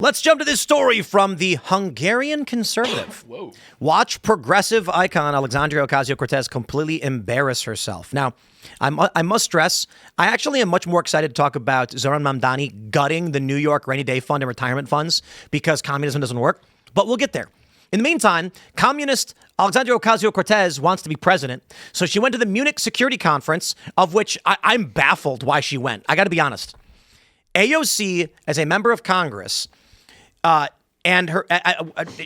Let's jump to this story from the Hungarian conservative. Whoa. Watch progressive icon Alexandria Ocasio-Cortez completely embarrass herself. Now, I must stress, I actually am much more excited to talk about Zoran Mamdani gutting the New York rainy day fund and retirement funds because communism doesn't work. But we'll get there. In the meantime, communist Alexandria Ocasio-Cortez wants to be president. So she went to the Munich Security Conference, of which I'm baffled why she went. I got to be honest. AOC, as a member of Congress, and her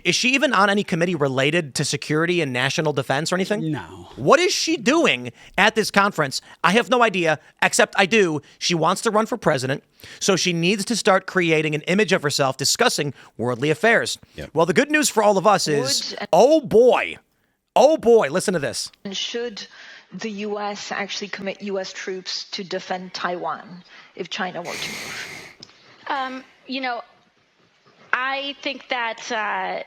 is she even on any committee related to security and national defense or anything? No. What is she doing at this conference? I have no idea, except I do. She wants to run for president, so she needs to start creating an image of herself discussing worldly affairs. Yep. Well, the good news for all of us is, oh boy, listen to this. Should the U.S. actually commit U.S. troops to defend Taiwan if China were to move? I think that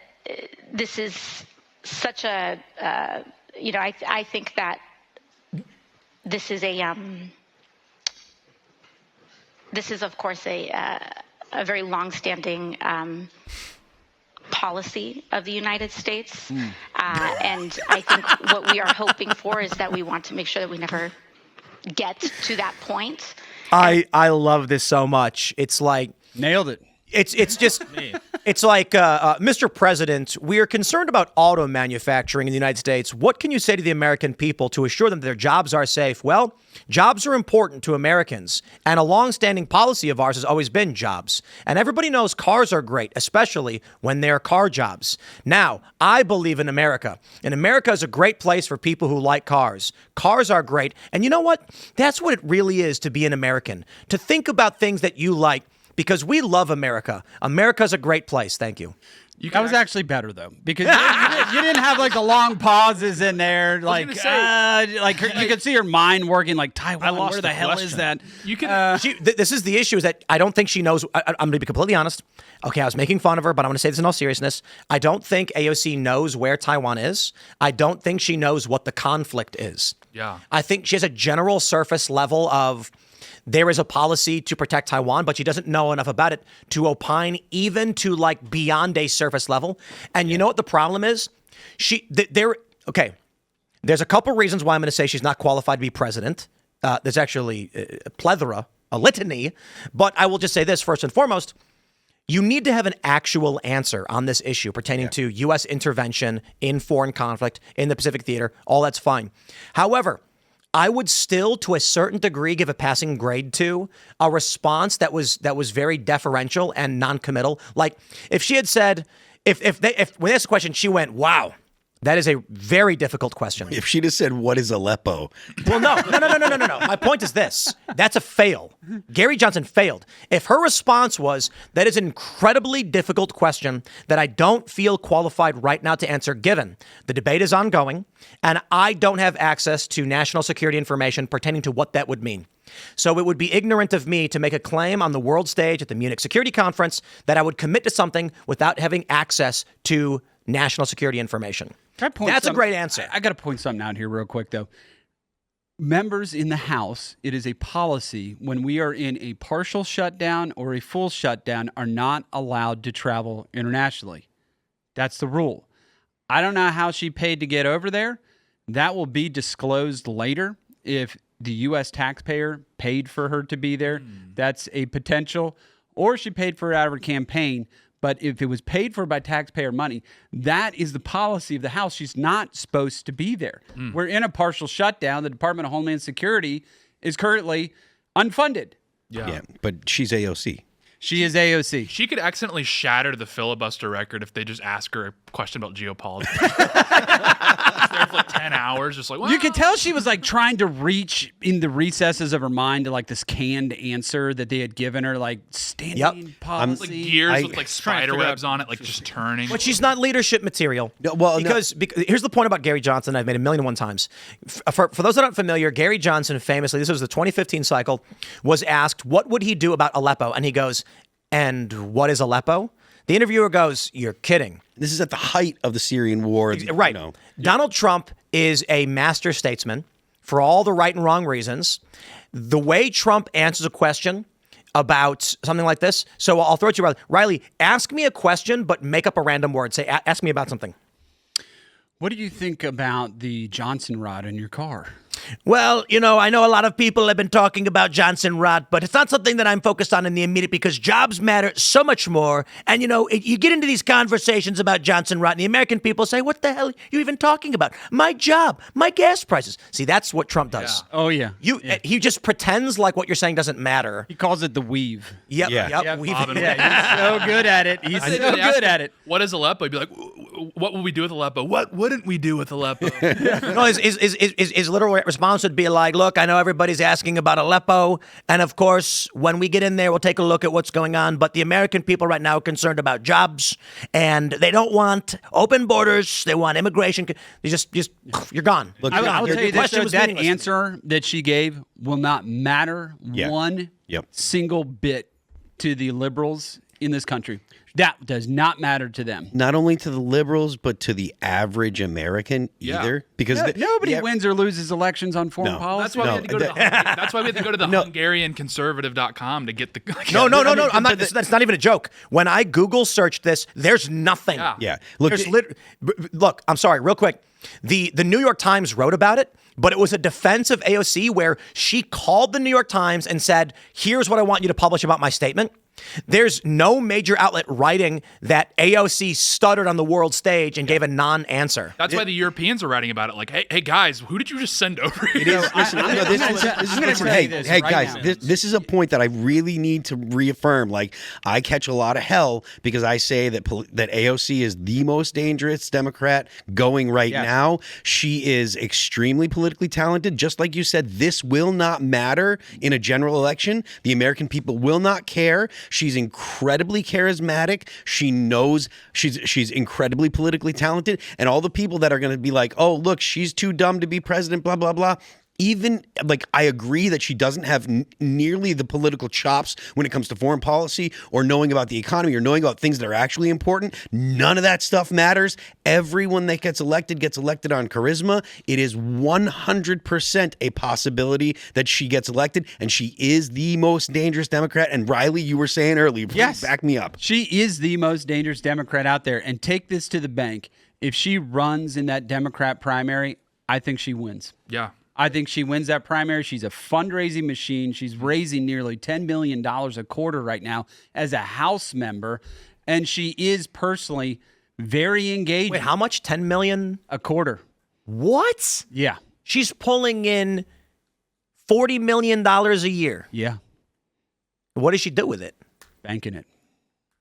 this is such a, I think that this is of course a very longstanding policy of the United States. And I think what we are hoping for is that we want to make sure that we never get to that point. I love this so much. It's like nailed it. It's just, it's like, Mr. President, we are concerned about auto manufacturing in the United States. What can you say to the American people to assure them that their jobs are safe? Well, jobs are important to Americans, and a longstanding policy of ours has always been jobs. And everybody knows cars are great, especially when they're car jobs. Now, I believe in America, and America is a great place for people who like cars. Cars are great, and you know what? That's what it really is to be an American, to think about things that you like. Because we love America. America's a great place. Thank you. That was actually better, though, because you didn't have like the long pauses in there. Like you could see her mind working like, Taiwan, where the hell is that? You can. This is the issue, is that I don't think she knows. I'm going to be completely honest. Okay, I was making fun of her, but I'm going to say this in all seriousness. I don't think AOC knows where Taiwan is. I don't think she knows what the conflict is. Yeah. I think she has a general surface level of, there is a policy to protect Taiwan, but she doesn't know enough about it to opine even to like beyond a surface level. And you know what the problem is? There's a couple reasons why I'm going to say she's not qualified to be president. There's actually a litany, but I will just say this first and foremost. You need to have an actual answer on this issue pertaining to U.S. intervention in foreign conflict in the Pacific theater. All that's fine. However, I would still, to a certain degree, give a passing grade to a response that was very deferential and non-committal. Like if she had said, if when they asked a question, she went, "Wow, that is a very difficult question." If she just said, "What is Aleppo?" Well, no. My point is this: that's a fail. Gary Johnson failed. If her response was, "That is an incredibly difficult question that I don't feel qualified right now to answer, given the debate is ongoing, and I don't have access to national security information pertaining to what that would mean. So it would be ignorant of me to make a claim on the world stage at the Munich Security Conference that I would commit to something without having access to national security information." That's a great answer. I got to point something out here real quick, though. Members in the House, it is a policy when we are in a partial shutdown or a full shutdown are not allowed to travel internationally. That's the rule. I don't know how she paid to get over there. That will be disclosed later. If the U.S. taxpayer paid for her to be there, that's a potential. Or she paid for it out of her campaign. But if it was paid for by taxpayer money, that is the policy of the House. She's not supposed to be there. We're in a partial shutdown. The Department of Homeland Security is currently unfunded. Yeah, but she's AOC. She is AOC. She could accidentally shatter the filibuster record if they just ask her a question about geopolitics. She's there for like 10 hours, just like, well, you could tell she was like trying to reach in the recesses of her mind to like this canned answer that they had given her, like standing policy. Like gears with like spider webs on it, like just turning. But she's not leadership material. Because here's the point about Gary Johnson I've made 1,000,001 times. For those that aren't familiar, Gary Johnson famously, this was the 2015 cycle, was asked what would he do about Aleppo, and he goes, "And what is Aleppo?" The interviewer goes, "You're kidding." This is at the height of the Syrian war. Right. You know. Donald Trump is a master statesman for all the right and wrong reasons. The way Trump answers a question about something like this. So I'll throw it to you, Riley. Riley, ask me a question, but make up a random word. Say, ask me about something. What do you think about the Johnson rod in your car? Well, I know a lot of people have been talking about Johnson rod, but it's not something that I'm focused on in the immediate because jobs matter so much more. And, you get into these conversations about Johnson rod and the American people say, what the hell are you even talking about? My job, my gas prices. See, that's what Trump does. Yeah. Oh, yeah. He just pretends like what you're saying doesn't matter. He calls it the weave. Yep. Yeah. Yep. We've- Bob and Yeah, he's so good at it. He's so good at it. What is Aleppo? He'd be like, what would we do with Aleppo? What wouldn't we do with Aleppo? No, his literal response would be like, look, I know everybody's asking about Aleppo, and of course, when we get in there, we'll take a look at what's going on, but the American people right now are concerned about jobs, and they don't want open borders, they want immigration. You just you're gone. Look, You're gone. I'll Your tell you this, question though, was that meaningless. answer that she gave will not matter one single bit to the liberals in this country. That does not matter to them. Not only to the liberals, but to the average American either. Because Nobody wins or loses elections on foreign policy. That's why we had to go to that's why we had to go to the HungarianConservative.com to get the. No. I'm not. That's not even a joke. When I Google searched this, there's nothing. Yeah. Look, Look, I'm sorry, real quick. The New York Times wrote about it, but it was a defense of AOC where she called the New York Times and said, here's what I want you to publish about my statement. There's no major outlet writing that AOC stuttered on the world stage and gave a non-answer. That's why the Europeans are writing about it. Like, hey guys, who did you just send over here? Hey guys, this is a point that I really need to reaffirm. Like, I catch a lot of hell because I say that that AOC is the most dangerous Democrat going right now. She is extremely politically talented. Just like you said, this will not matter in a general election. The American people will not care. She's incredibly charismatic. She knows she's incredibly politically talented. And all the people that are going to be like, oh, look, she's too dumb to be president, blah, blah, blah. Even, like, I agree that she doesn't have nearly the political chops when it comes to foreign policy or knowing about the economy or knowing about things that are actually important. None of that stuff matters. Everyone that gets elected on charisma. It is 100% a possibility that she gets elected, and she is the most dangerous Democrat. And Riley, you were saying earlier, please back me up. She is the most dangerous Democrat out there. And take this to the bank. If she runs in that Democrat primary, I think she wins. Yeah. I think she wins that primary. She's a fundraising machine. She's raising nearly $10 million a quarter right now as a House member. And she is personally very engaged. Wait, how much? 10 million? A quarter. What? Yeah. She's pulling in $40 million a year. Yeah. What does she do with it? Banking it.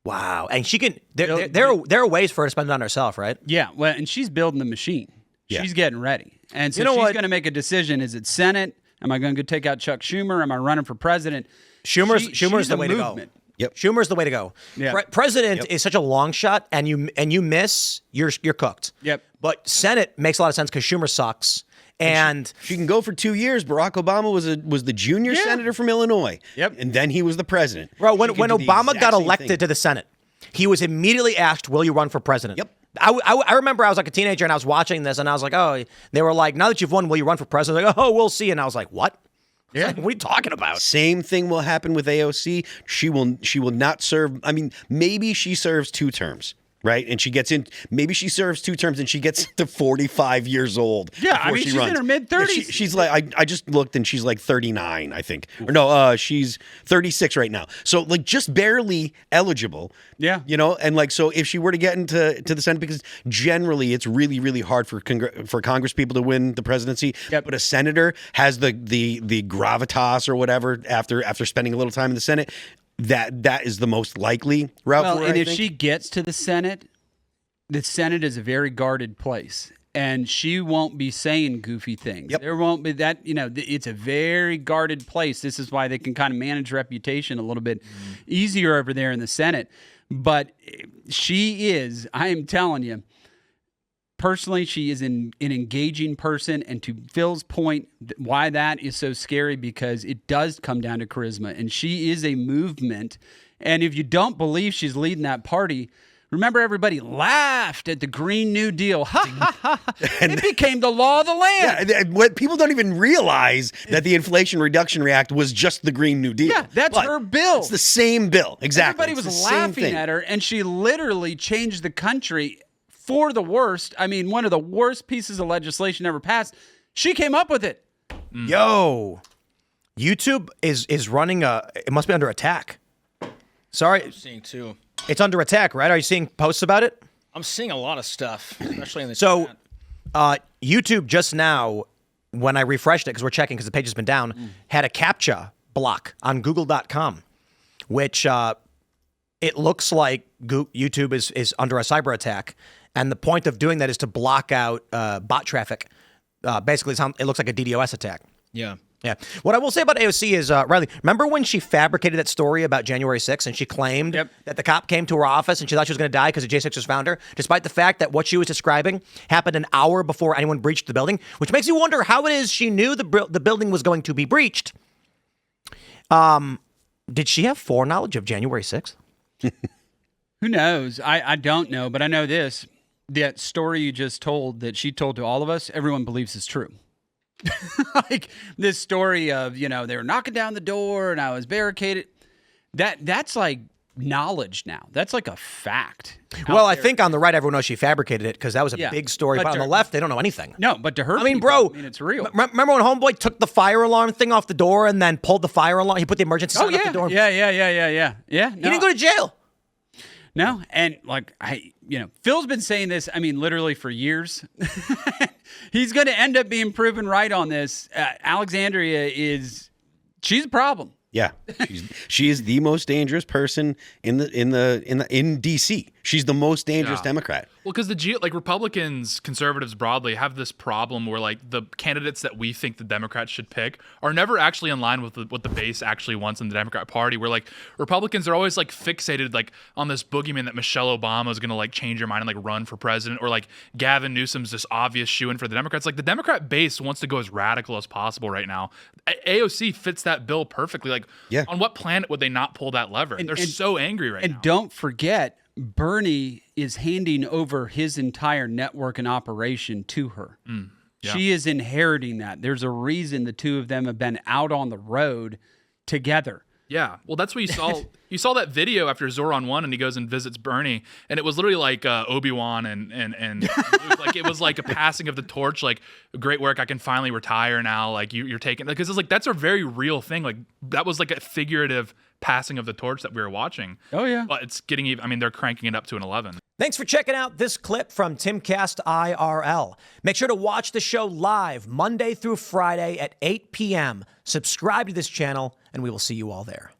Wow. And she can, there are ways for her to spend it on herself, right? Yeah. Well, and she's building the machine. Yeah. She's getting ready. And so You know she's what? going to make a decision. Is it Senate? Am I going to go take out Chuck Schumer? Am I running for president? Schumer's She's the a way to go. movement. Yep. Schumer's the way to go. Yeah. President is such a long shot, and you miss, you're cooked. Yep. But Senate makes a lot of sense because Schumer sucks. And She can go for 2 years. Barack Obama was the junior senator from Illinois. Yep. And then he was the president. bro, when She can do the Obama exact got same elected thing. to the Senate, he was immediately asked, "Will you run for president?" Yep. I remember I was like a teenager and I was watching this and I was like, oh, they were like, now that you've won, will you run for president? Like, oh, we'll see. And I was like, what? Yeah. Like, what are you talking about? Same thing will happen with AOC. She will not serve. I mean, maybe she serves 2 terms, right? And she gets in. Maybe she serves 2 terms and she gets to 45 years old. Yeah, I before mean, she she's in runs. her mid-30s. She's like, I just looked and she's like 39, I think. Or no, she's 36 right now. So like just barely eligible. Yeah. You know, and like so if she were to get into the Senate, because generally it's really really hard for Congress people to win the presidency. Yep. But a senator has the gravitas or whatever after spending a little time in the Senate. That is the most likely route Well, for her. and I if think. she gets to the Senate is a very guarded place. And she won't be saying goofy things. Yep. There won't be that, it's a very guarded place. This is why they can kind of manage reputation a little bit easier over there in the Senate. But she is, I am telling you, personally, she is an engaging person. And to Phil's point, why that is so scary, because it does come down to charisma. And she is a movement. And if you don't believe she's leading that party, Remember, everybody laughed at the Green New Deal. Ha, ha, ha. It became the law of the land. Yeah, what people don't even realize that the Inflation Reduction Act was just the Green New Deal. Yeah, that's her bill. It's the same bill. Exactly. Everybody was laughing at her, and she literally changed the country for the worst. I mean, one of the worst pieces of legislation ever passed. She came up with it. Yo, YouTube is running it must be under attack. Sorry. I'm seeing too. It's under attack, right? Are you seeing posts about it? I'm seeing a lot of stuff, especially in the So, chat. YouTube just now, when I refreshed it, because we're checking because the page has been down, had a CAPTCHA block on Google.com, which it looks like YouTube is under a cyber attack. And the point of doing that is to block out bot traffic. Basically, it looks like a DDoS attack. Yeah. Yeah. What I will say about AOC is, Riley, remember when she fabricated that story about January 6th and she claimed that the cop came to her office and she thought she was going to die because of J6 was found her, despite the fact that what she was describing happened an hour before anyone breached the building, which makes you wonder how it is she knew the building was going to be breached. Did she have foreknowledge of January 6th? Who knows? I don't know, but I know this. That story you just told that she told to all of us, everyone believes is true. Like this story of, they were knocking down the door and I was barricaded. That's like knowledge now. That's like a fact. Well, I think on the right, everyone knows she fabricated it because that was a big story. But on the left, they don't know anything. No, but to her, I mean, bro, it's real. Remember when Homeboy took the fire alarm thing off the door and then pulled the fire alarm? He put the emergency sign off the door. Yeah. He didn't go to jail. No, and Phil's been saying this, I mean, literally for years. He's going to end up being proven right on this. Alexandria she's a problem. Yeah, she is the most dangerous person in DC. She's the most dangerous Democrat. Well, because Republicans, conservatives broadly have this problem where the candidates that we think the Democrats should pick are never actually in line with what the base actually wants in the Democrat Party. Where Republicans are always fixated on this boogeyman that Michelle Obama is going to change her mind and run for president, or Gavin Newsom's this obvious shoo-in for the Democrats. The Democrat base wants to go as radical as possible right now. AOC fits that bill perfectly. On what planet would they not pull that lever? They're so angry right now. And don't forget, Bernie is handing over his entire network and operation to her. Yeah. She is inheriting that. There's a reason the two of them have been out on the road together. Yeah, well, that's what you saw. You saw that video after Zoran won, and he goes and visits Bernie, and it was literally like Obi-Wan and it was like a passing of the torch. Great work, I can finally retire now. You're taking, because it's that's a very real thing. That was a figurative passing of the torch that we were watching. Oh yeah, but it's getting even. I mean, they're cranking it up to an 11. Thanks for checking out this clip from Timcast IRL. Make sure to watch the show live Monday through Friday at 8 p.m. Subscribe to this channel, and we will see you all there.